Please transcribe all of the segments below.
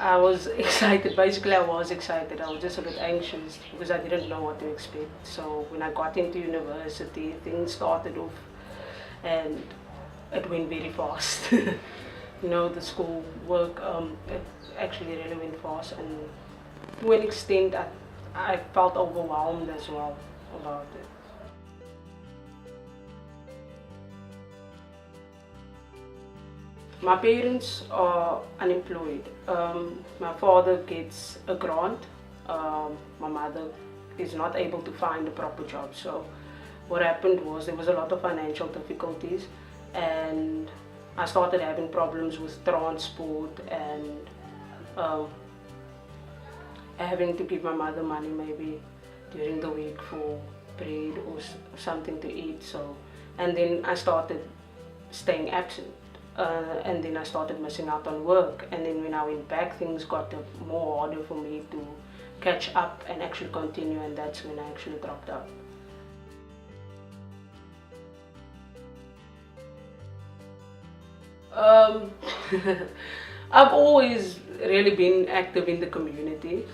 I was excited. Basically, I was excited. I was just a bit anxious because I didn't know what to expect. So when I got into university, things started off and it went very fast. The school work, it actually really went fast, and to an extent, I felt overwhelmed as well about it. My parents are unemployed. My father gets a grant. My mother is not able to find a proper job. So what happened was there was a lot of financial difficulties, and I started having problems with transport and having to give my mother money maybe during the week for bread or something to eat. So, and then I started staying absent. And then I started missing out on work, and then when I went back, things got more harder for me to catch up and actually continue, and that's when I actually dropped out. I've always really been active in the community.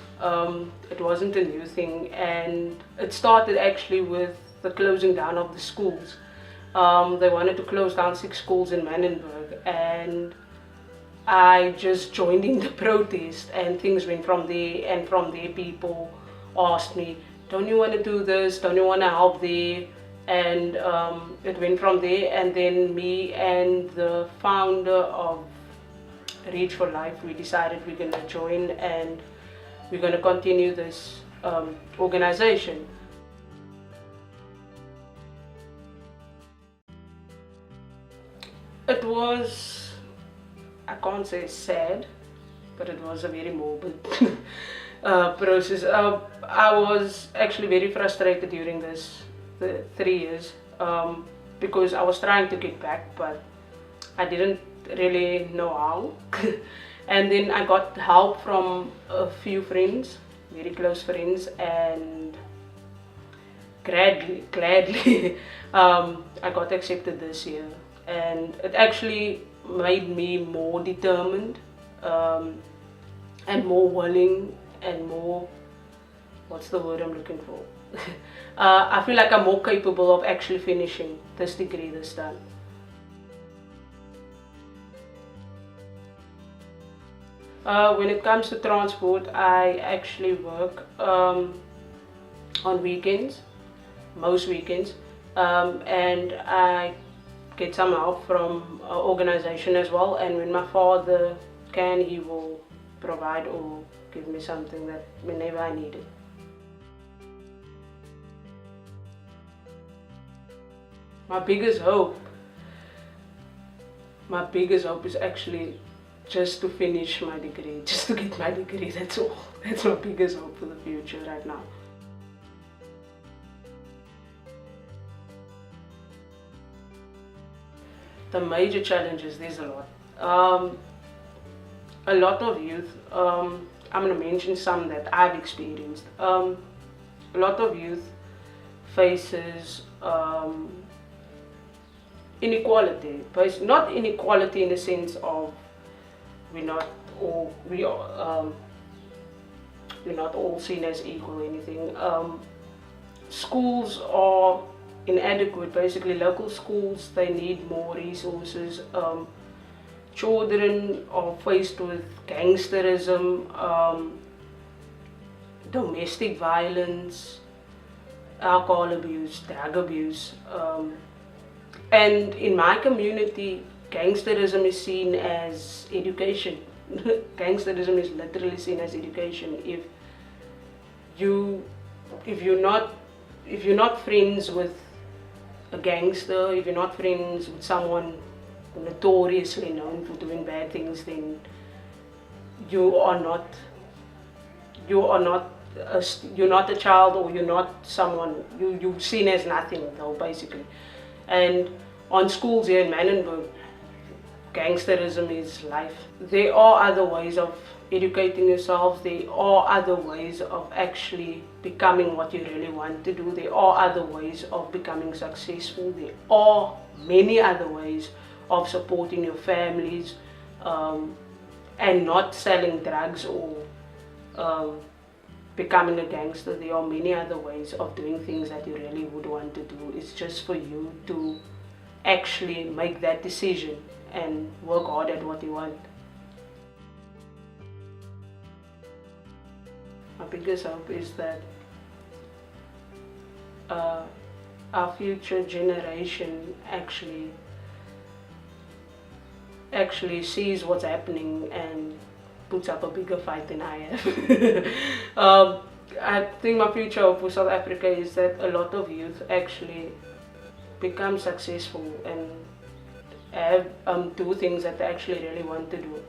It wasn't a new thing, and it started actually with the closing down of the schools. They wanted to close down 6 schools in Manenberg, and I just joined in the protest, and things went from there, and from there people asked me, don't you want to do this, don't you want to help there, and it went from there. And then me and the founder of Reach for Life, we decided we're going to join and we're going to continue this organization. It was, I can't say sad, but it was a very morbid process. I was actually very frustrated during the 3 years, because I was trying to get back, but I didn't really know how. And then I got help from a few friends, very close friends, and gladly I got accepted this year. And it actually made me more determined and more willing and more, what's the word I'm looking for? I feel like I'm more capable of actually finishing this degree this time. When it comes to transport, I actually work on weekends, most weekends, and I get some help from an organization as well, and when my father can, he will provide or give me something that whenever I need it. My biggest hope is actually just to finish my degree, just to get my degree, that's all. That's my biggest hope for the future right now. The major challenges, there's a lot. A lot of youth, I'm going to mention some that I've experienced. A lot of youth faces inequality, but not inequality in the sense of we're not all seen as equal or anything. Schools are inadequate. Basically, local schools, they need more resources. Children are faced with gangsterism, domestic violence, alcohol abuse, drug abuse, and in my community, gangsterism is seen as education. Gangsterism is literally seen as education. If you're not friends with a gangster, if you're not friends with someone notoriously known for doing bad things, then you're not a child, or you're not someone, you're seen as nothing though, basically. And on schools here in Manenberg, gangsterism is life. There are other ways of educating yourself. There are other ways of actually becoming what you really want to do. There are other ways of becoming successful. There are many other ways of supporting your families. and not selling drugs or um, becoming a gangster. There are many other ways of doing things that you really would want to do. It's just for you to actually make that decision and work hard at what you want. My biggest hope is that our future generation actually sees what's happening and puts up a bigger fight than I have. I think my future hope for South Africa is that a lot of youth actually become successful and have do things that they actually really want to do.